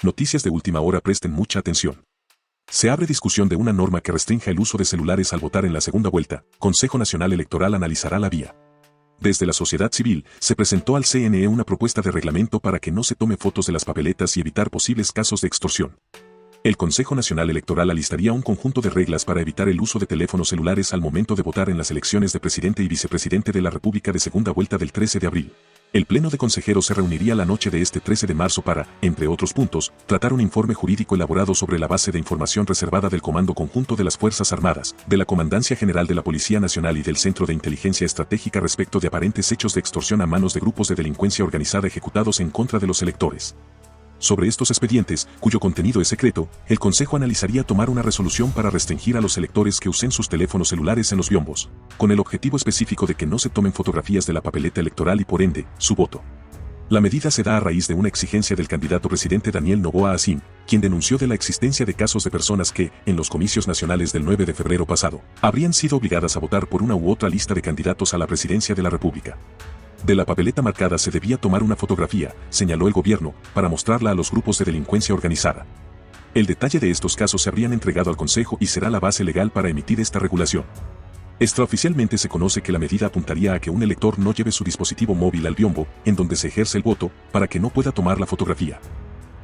Noticias de última hora, presten mucha atención. Se abre discusión de una norma que restrinja el uso de celulares al votar en la segunda vuelta. Consejo Nacional Electoral analizará la vía. Desde la sociedad civil, se presentó al CNE una propuesta de reglamento para que no se tome fotos de las papeletas y evitar posibles casos de extorsión. El Consejo Nacional Electoral alistaría un conjunto de reglas para evitar el uso de teléfonos celulares al momento de votar en las elecciones de presidente y vicepresidente de la República de segunda vuelta del 13 de abril. El Pleno de Consejeros se reuniría la noche de este 13 de marzo para, entre otros puntos, tratar un informe jurídico elaborado sobre la base de información reservada del Comando Conjunto de las Fuerzas Armadas, de la Comandancia General de la Policía Nacional y del Centro de Inteligencia Estratégica respecto de aparentes hechos de extorsión a manos de grupos de delincuencia organizada ejecutados en contra de los electores. Sobre estos expedientes, cuyo contenido es secreto, el Consejo analizaría tomar una resolución para restringir a los electores que usen sus teléfonos celulares en los biombos, con el objetivo específico de que no se tomen fotografías de la papeleta electoral y por ende, su voto. La medida se da a raíz de una exigencia del candidato presidente Daniel Noboa Asín, quien denunció de la existencia de casos de personas que, en los comicios nacionales del 9 de febrero pasado, habrían sido obligadas a votar por una u otra lista de candidatos a la presidencia de la República. De la papeleta marcada se debía tomar una fotografía, señaló el gobierno, para mostrarla a los grupos de delincuencia organizada. El detalle de estos casos se habrían entregado al Consejo y será la base legal para emitir esta regulación. Extraoficialmente se conoce que la medida apuntaría a que un elector no lleve su dispositivo móvil al biombo, en donde se ejerce el voto, para que no pueda tomar la fotografía.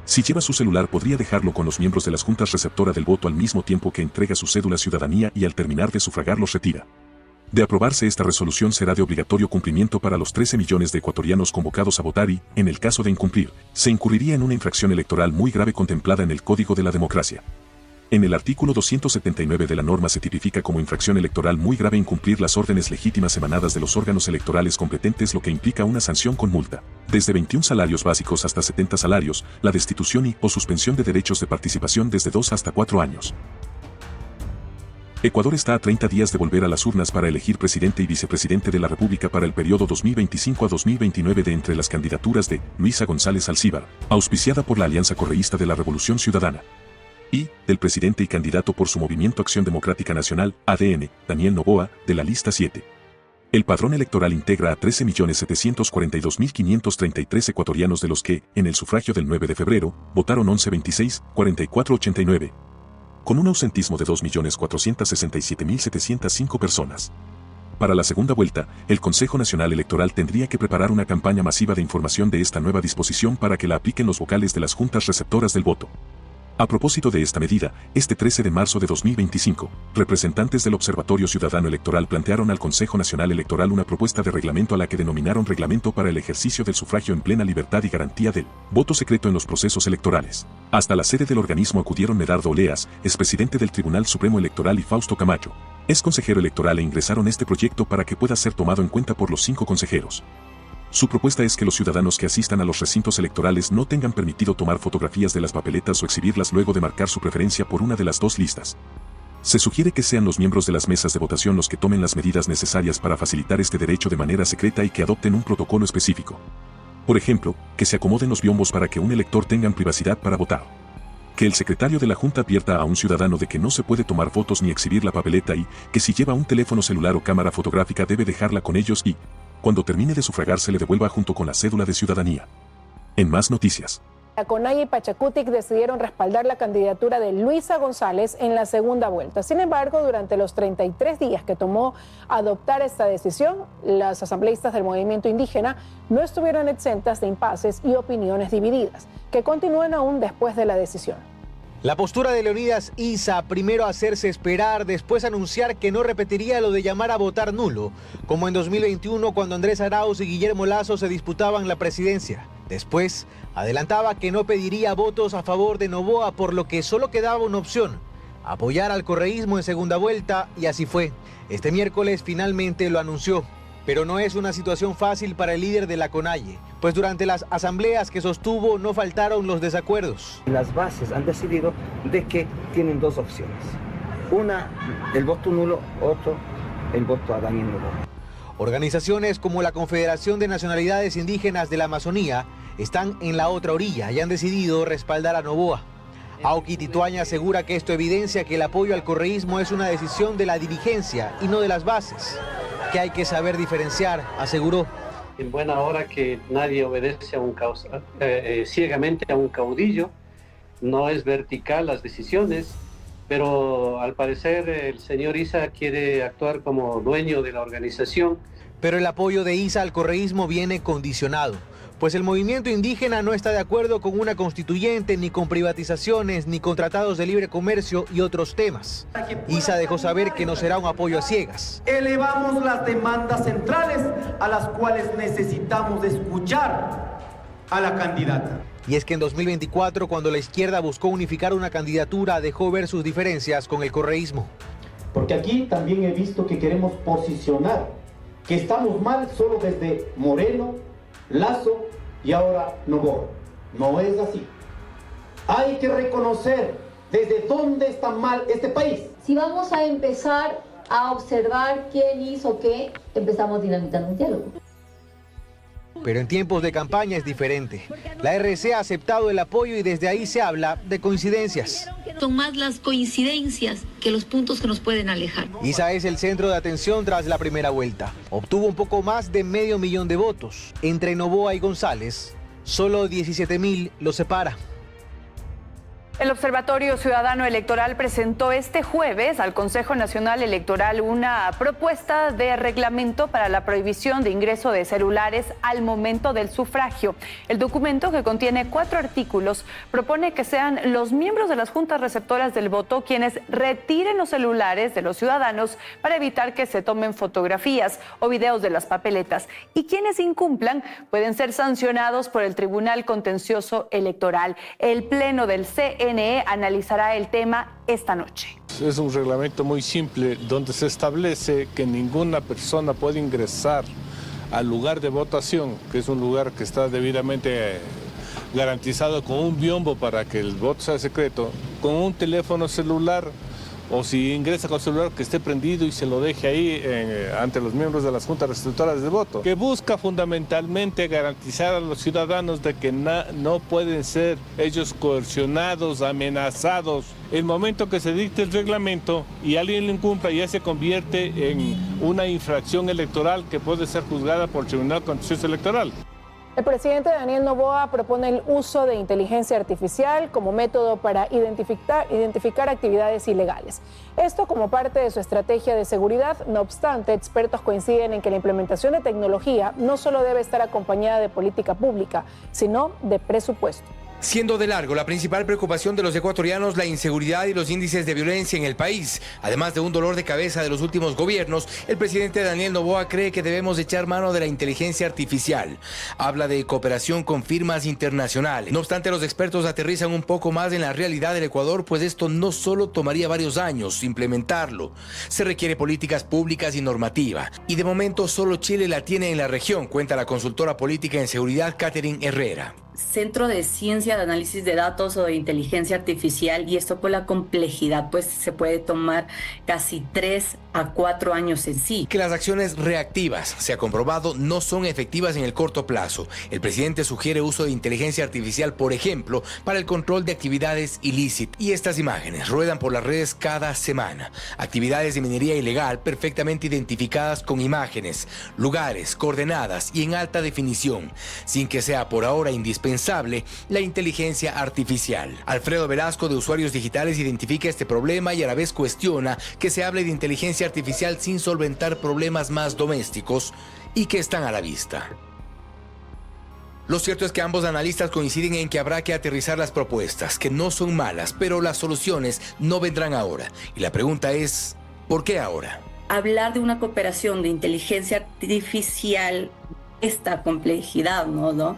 Si lleva su celular podría dejarlo con los miembros de las juntas receptoras del voto al mismo tiempo que entrega su cédula ciudadanía y al terminar de sufragar los retira. De aprobarse esta resolución será de obligatorio cumplimiento para los 13 millones de ecuatorianos convocados a votar y, en el caso de incumplir, se incurriría en una infracción electoral muy grave contemplada en el Código de la Democracia. En el artículo 279 de la norma se tipifica como infracción electoral muy grave incumplir las órdenes legítimas emanadas de los órganos electorales competentes, lo que implica una sanción con multa, desde 21 salarios básicos hasta 70 salarios, la destitución y o suspensión de derechos de participación desde 2 hasta 4 años. Ecuador está a 30 días de volver a las urnas para elegir presidente y vicepresidente de la República para el periodo 2025 a 2029 de entre las candidaturas de Luisa González Alcíbar, auspiciada por la Alianza Correísta de la Revolución Ciudadana, y del presidente y candidato por su Movimiento Acción Democrática Nacional, ADN, Daniel Noboa, de la lista 7. El padrón electoral integra a 13.742.533 ecuatorianos, de los que, en el sufragio del 9 de febrero, votaron 11.26.44.89. Con un ausentismo de 2.467.705 personas. Para la segunda vuelta, el Consejo Nacional Electoral tendría que preparar una campaña masiva de información de esta nueva disposición para que la apliquen los vocales de las juntas receptoras del voto. A propósito de esta medida, este 13 de marzo de 2025, representantes del Observatorio Ciudadano Electoral plantearon al Consejo Nacional Electoral una propuesta de reglamento a la que denominaron Reglamento para el ejercicio del sufragio en plena libertad y garantía del voto secreto en los procesos electorales. Hasta la sede del organismo acudieron Medardo Oleas, expresidente del Tribunal Supremo Electoral, y Fausto Camacho, ex consejero electoral, e ingresaron este proyecto para que pueda ser tomado en cuenta por los 5 consejeros. Su propuesta es que los ciudadanos que asistan a los recintos electorales no tengan permitido tomar fotografías de las papeletas o exhibirlas luego de marcar su preferencia por una de las 2 listas. Se sugiere que sean los miembros de las mesas de votación los que tomen las medidas necesarias para facilitar este derecho de manera secreta y que adopten un protocolo específico. Por ejemplo, que se acomoden los biombos para que un elector tenga privacidad para votar. Que el secretario de la Junta advierta a un ciudadano de que no se puede tomar fotos ni exhibir la papeleta y que si lleva un teléfono celular o cámara fotográfica debe dejarla con ellos y, cuando termine de sufragar, se le devuelva junto con la cédula de ciudadanía. En más noticias. La CONAIE y Pachacutic decidieron respaldar la candidatura de Luisa González en la segunda vuelta. Sin embargo, durante los 33 días que tomó adoptar esta decisión, las asambleístas del movimiento indígena no estuvieron exentas de impases y opiniones divididas, que continúan aún después de la decisión. La postura de Leonidas Issa, primero hacerse esperar, después anunciar que no repetiría lo de llamar a votar nulo, como en 2021 cuando Andrés Arauz y Guillermo Lasso se disputaban la presidencia. Después, adelantaba que no pediría votos a favor de Noboa, por lo que solo quedaba una opción: apoyar al correísmo en segunda vuelta, y así fue. Este miércoles finalmente lo anunció. Pero no es una situación fácil para el líder de la CONAIE, pues durante las asambleas que sostuvo no faltaron los desacuerdos. Las bases han decidido de que tienen 2 opciones. Una, el voto nulo; otro, el voto a Daniel Noboa. Organizaciones como la Confederación de Nacionalidades Indígenas de la Amazonía están en la otra orilla y han decidido respaldar a Noboa. Auqui Tituaña asegura que esto evidencia que el apoyo al correísmo es una decisión de la dirigencia y no de las bases, que hay que saber diferenciar, aseguró. En buena hora que nadie obedece a ciegamente a un caudillo, no es vertical las decisiones, pero al parecer el señor Issa quiere actuar como dueño de la organización. Pero el apoyo de Issa al correísmo viene condicionado, pues el movimiento indígena no está de acuerdo con una constituyente, ni con privatizaciones, ni con tratados de libre comercio y otros temas. Issa dejó saber que no será un apoyo a ciegas. Elevamos las demandas centrales a las cuales necesitamos escuchar a la candidata. Y es que en 2024, cuando la izquierda buscó unificar una candidatura, dejó ver sus diferencias con el correísmo. Porque aquí también he visto que queremos posicionar que estamos mal solo desde Moreno, Lazo y ahora Noboa. No es así. Hay que reconocer desde dónde está mal este país. Si vamos a empezar a observar quién hizo qué, empezamos dinamitando un diálogo. Pero en tiempos de campaña es diferente. La RC ha aceptado el apoyo y desde ahí se habla de coincidencias. Son más las coincidencias que los puntos que nos pueden alejar. Issa es el centro de atención tras la primera vuelta. Obtuvo un poco más de 500,000 de votos. Entre Noboa y González, solo 17,000 los separa. El Observatorio Ciudadano Electoral presentó este jueves al Consejo Nacional Electoral una propuesta de reglamento para la prohibición de ingreso de celulares al momento del sufragio. El documento, que contiene 4 artículos, propone que sean los miembros de las juntas receptoras del voto quienes retiren los celulares de los ciudadanos para evitar que se tomen fotografías o videos de las papeletas. Y quienes incumplan pueden ser sancionados por el Tribunal Contencioso Electoral. El Pleno del CNE analizará el tema esta noche. Es un reglamento muy simple donde se establece que ninguna persona puede ingresar al lugar de votación, que es un lugar que está debidamente garantizado con un biombo para que el voto sea secreto, con un teléfono celular, o si ingresa con celular que esté prendido y se lo deje ahí ante los miembros de las juntas receptoras de voto, que busca fundamentalmente garantizar a los ciudadanos de que no pueden ser ellos coercionados, amenazados. El momento que se dicte el reglamento y alguien lo incumpla, ya se convierte en una infracción electoral que puede ser juzgada por el Tribunal Contencioso Electoral. El presidente Daniel Noboa propone el uso de inteligencia artificial como método para identificar actividades ilegales. Esto como parte de su estrategia de seguridad. No obstante, expertos coinciden en que la implementación de tecnología no solo debe estar acompañada de política pública, sino de presupuesto. Siendo de largo la principal preocupación de los ecuatorianos la inseguridad y los índices de violencia en el país, además de un dolor de cabeza de los últimos gobiernos, el presidente Daniel Noboa cree que debemos echar mano de la inteligencia artificial. Habla de cooperación con firmas internacionales. No obstante, los expertos aterrizan un poco más en la realidad del Ecuador, pues esto no solo tomaría varios años implementarlo. Se requiere políticas públicas y normativa. Y de momento solo Chile la tiene en la región, cuenta la consultora política en seguridad Catherine Herrera. Centro de Ciencia de Análisis de Datos o de Inteligencia Artificial, y esto por la complejidad, pues se puede tomar casi 3 a 4 años en sí. Que las acciones reactivas, se ha comprobado, no son efectivas en el corto plazo. El presidente sugiere uso de inteligencia artificial, por ejemplo, para el control de actividades ilícitas. Y estas imágenes ruedan por las redes cada semana. Actividades de minería ilegal perfectamente identificadas con imágenes, lugares, coordenadas y en alta definición, sin que sea por ahora indispensable la inteligencia artificial. Alfredo Velasco, de Usuarios Digitales, identifica este problema y a la vez cuestiona que se hable de inteligencia artificial sin solventar problemas más domésticos y que están a la vista. Lo cierto es que ambos analistas coinciden en que habrá que aterrizar las propuestas, que no son malas, pero las soluciones no vendrán ahora. Y la pregunta es, ¿por qué ahora? Hablar de una cooperación de inteligencia artificial, esta complejidad, ¿no?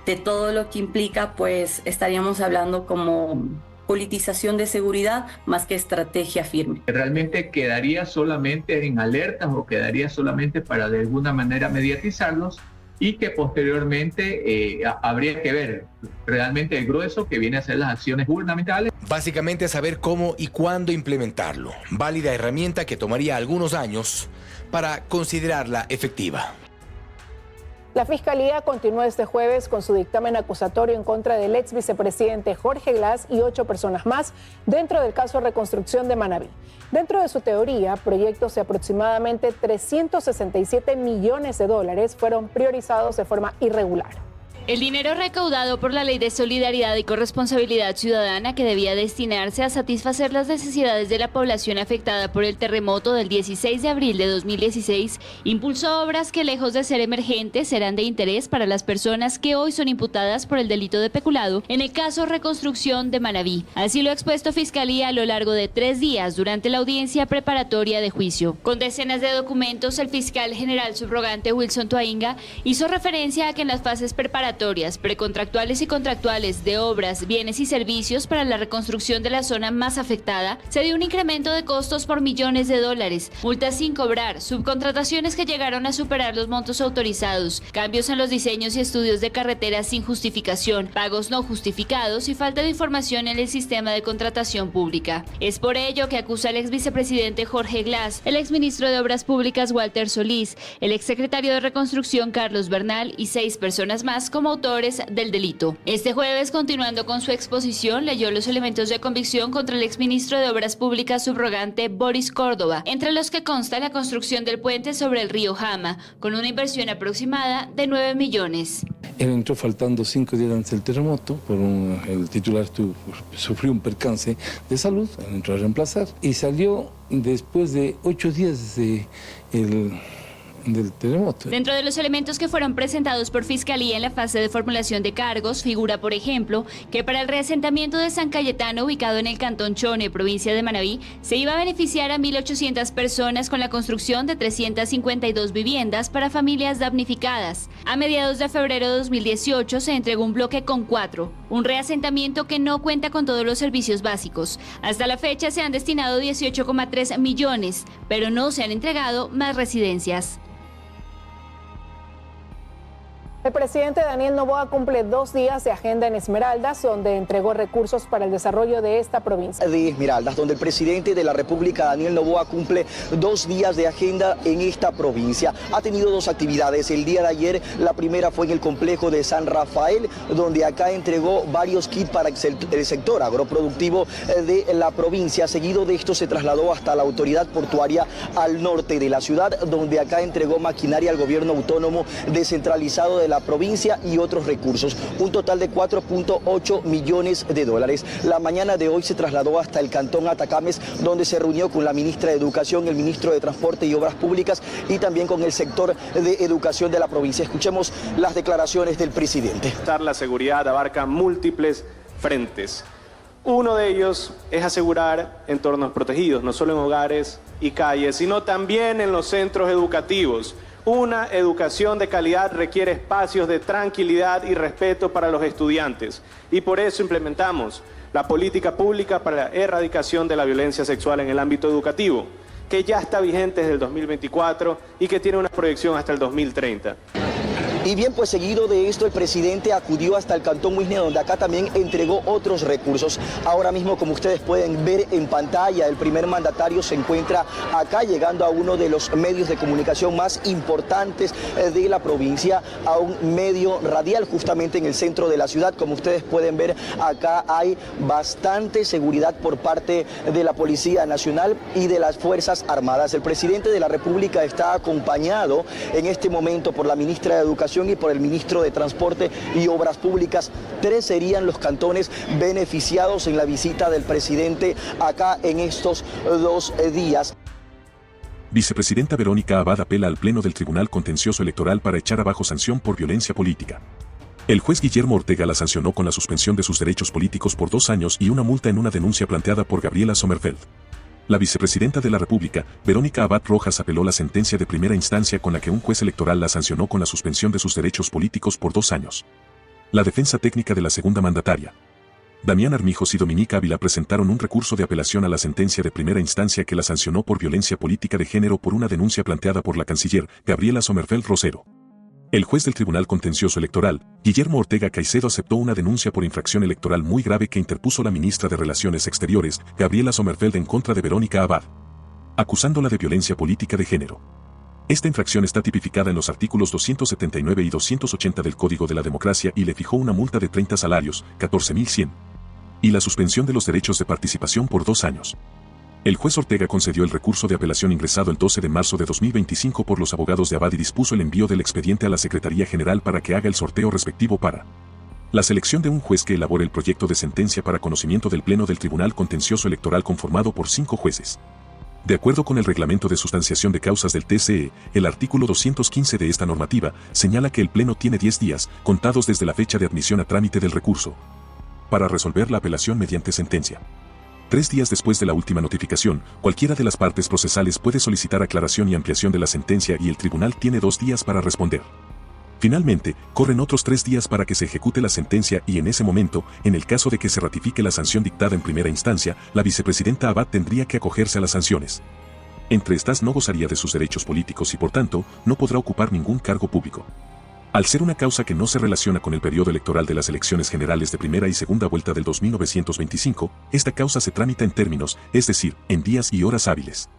De todo lo que implica, pues estaríamos hablando como politización de seguridad más que estrategia firme. ¿Realmente quedaría solamente en alertas o quedaría solamente para de alguna manera mediatizarlos y que posteriormente habría que ver realmente el grueso que viene a ser las acciones gubernamentales? Básicamente saber cómo y cuándo implementarlo. Válida herramienta que tomaría algunos años para considerarla efectiva. La Fiscalía continuó este jueves con su dictamen acusatorio en contra del ex vicepresidente Jorge Glass y 8 personas más dentro del caso Reconstrucción de Manabí. Dentro de su teoría, proyectos de aproximadamente $367 millones fueron priorizados de forma irregular. El dinero recaudado por la Ley de Solidaridad y Corresponsabilidad Ciudadana, que debía destinarse a satisfacer las necesidades de la población afectada por el terremoto del 16 de abril de 2016, impulsó obras que, lejos de ser emergentes, serán de interés para las personas que hoy son imputadas por el delito de peculado en el caso Reconstrucción de Manabí. Así lo ha expuesto Fiscalía a lo largo de 3 días durante la audiencia preparatoria de juicio. Con decenas de documentos, el fiscal general subrogante Wilson Toainga hizo referencia a que en las fases preparatorias, precontractuales y contractuales de obras, bienes y servicios para la reconstrucción de la zona más afectada, se dio un incremento de costos por millones de dólares, multas sin cobrar, subcontrataciones que llegaron a superar los montos autorizados, cambios en los diseños y estudios de carreteras sin justificación, pagos no justificados y falta de información en el sistema de contratación pública. Es por ello que acusa al ex vicepresidente Jorge Glass, el ex ministro de Obras Públicas Walter Solís, el ex secretario de Reconstrucción Carlos Bernal y 6 personas más como autores del delito. Este jueves, continuando con su exposición, leyó los elementos de convicción contra el exministro de Obras Públicas subrogante Boris Córdoba, entre los que consta la construcción del puente sobre el río Jama, con una inversión aproximada de 9 millones. Él entró faltando 5 días antes del terremoto, el titular sufrió un percance de salud, él entró a reemplazar y salió después de 8 días del terremoto. Dentro de los elementos que fueron presentados por Fiscalía en la fase de formulación de cargos, figura, por ejemplo, que para el reasentamiento de San Cayetano, ubicado en el cantón Chone, provincia de Manabí, se iba a beneficiar a 1.800 personas con la construcción de 352 viviendas para familias damnificadas. A mediados de febrero de 2018 se entregó un bloque con 4, un reasentamiento que no cuenta con todos los servicios básicos. Hasta la fecha se han destinado 18,3 millones, pero no se han entregado más residencias. El presidente Daniel Noboa cumple 2 días de agenda en Esmeraldas, donde entregó recursos para el desarrollo de esta provincia. De Esmeraldas, donde el presidente de la República, Daniel Noboa, cumple 2 días de agenda en esta provincia. Ha tenido 2 actividades. El día de ayer, la primera fue en el complejo de San Rafael, donde acá entregó varios kits para el sector agroproductivo de la provincia. Seguido de esto se trasladó hasta la autoridad portuaria al norte de la ciudad, donde acá entregó maquinaria al gobierno autónomo descentralizado de la provincia y otros recursos, un total de 4.8 millones de dólares. La mañana de hoy se trasladó hasta el cantón Atacames, donde se reunió con la ministra de Educación, el ministro de Transporte y Obras Públicas y también con el sector de educación de la provincia. Escuchemos las declaraciones del presidente. La seguridad abarca múltiples frentes. Uno de ellos es asegurar entornos protegidos, no solo en hogares y calles, sino también en los centros educativos. Una educación de calidad requiere espacios de tranquilidad y respeto para los estudiantes y por eso implementamos la política pública para la erradicación de la violencia sexual en el ámbito educativo, que ya está vigente desde el 2024 y que tiene una proyección hasta el 2030. Y bien, pues seguido de esto, el presidente acudió hasta el cantón Muisne, donde acá también entregó otros recursos. Ahora mismo, como ustedes pueden ver en pantalla, el primer mandatario se encuentra acá, llegando a uno de los medios de comunicación más importantes de la provincia, a un medio radial justamente en el centro de la ciudad. Como ustedes pueden ver, acá hay bastante seguridad por parte de la Policía Nacional y de las Fuerzas Armadas. El presidente de la República está acompañado en este momento por la ministra de Educación y por el ministro de Transporte y Obras Públicas. 3 serían los cantones beneficiados en la visita del presidente acá en estos 2 días. Vicepresidenta Verónica Abad apela al Pleno del Tribunal Contencioso Electoral para echar abajo sanción por violencia política. El juez Guillermo Ortega la sancionó con la suspensión de sus derechos políticos por 2 años y una multa en una denuncia planteada por Gabriela Sommerfeld. La vicepresidenta de la República, Verónica Abad Rojas, apeló la sentencia de primera instancia con la que un juez electoral la sancionó con la suspensión de sus derechos políticos por 2 años. La defensa técnica de la segunda mandataria, Damián Armijos y Dominica Ávila, presentaron un recurso de apelación a la sentencia de primera instancia que la sancionó por violencia política de género por una denuncia planteada por la canciller, Gabriela Sommerfeld Rosero. El juez del Tribunal Contencioso Electoral, Guillermo Ortega Caicedo, aceptó una denuncia por infracción electoral muy grave que interpuso la ministra de Relaciones Exteriores, Gabriela Sommerfeld, en contra de Verónica Abad, acusándola de violencia política de género. Esta infracción está tipificada en los artículos 279 y 280 del Código de la Democracia y le fijó una multa de 30 salarios, 14.100, y la suspensión de los derechos de participación por 2 años. El juez Ortega concedió el recurso de apelación ingresado el 12 de marzo de 2025 por los abogados de Abad y dispuso el envío del expediente a la Secretaría General para que haga el sorteo respectivo para la selección de un juez que elabore el proyecto de sentencia para conocimiento del Pleno del Tribunal Contencioso Electoral conformado por 5 jueces. De acuerdo con el reglamento de sustanciación de causas del TCE, el artículo 215 de esta normativa señala que el Pleno tiene 10 días, contados desde la fecha de admisión a trámite del recurso, para resolver la apelación mediante sentencia. 3 días después de la última notificación, cualquiera de las partes procesales puede solicitar aclaración y ampliación de la sentencia y el tribunal tiene 2 días para responder. Finalmente, corren otros 3 días para que se ejecute la sentencia y en ese momento, en el caso de que se ratifique la sanción dictada en primera instancia, la vicepresidenta Abad tendría que acogerse a las sanciones. Entre estas no gozaría de sus derechos políticos y por tanto, no podrá ocupar ningún cargo público. Al ser una causa que no se relaciona con el periodo electoral de las elecciones generales de primera y segunda vuelta del 2925, esta causa se tramita en términos, es decir, en días y horas hábiles.